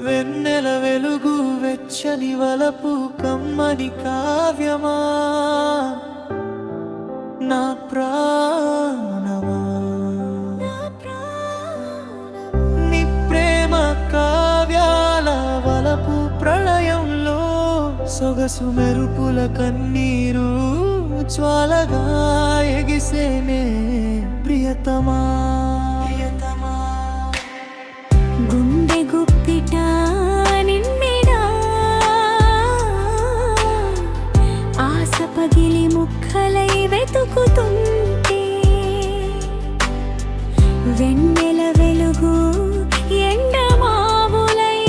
వెన్నెల వెలుగు వెచ్చని వలపు కమ్మని కావ్యమా నా ప్రాణమా నీ ప్రేమ కావ్యాల వలపు ప్రళయంలో సొగసు మెరుపుల కన్నీరు జ్వాలగా ఎగిసేనే ప్రియతమా గుండె గుప్పిట నిమ్మిడా ఆశ పగిలి ముక్కలై వెతుకుతుంటే వెన్నెల వెలుగు ఎండమావులై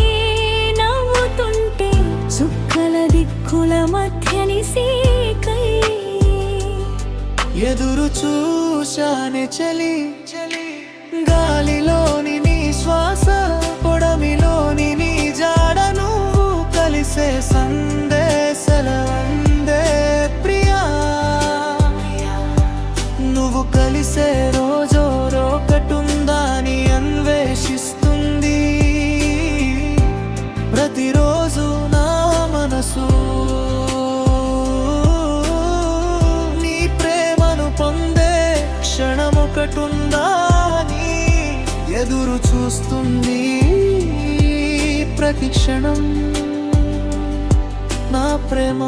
నవ్వుతుంటే చుక్కల దిక్కుల మధ్యని సీకై ఎదురు చూశానే చలి గాలిలోని నీ శ్వాస పొడమిలోని నీ జాడను కలిసే సందేశాల వందే ప్రియా నువ్వు కలిసే రోజో రోకటుందా అని అన్వేషిస్తుంది ప్రతిరోజు నా మనసు నీ ప్రేమను పొందే క్షణమొకటుందా అని ఎదురు చూస్తుంది ప్రతి క్షణం నా ప్రేమ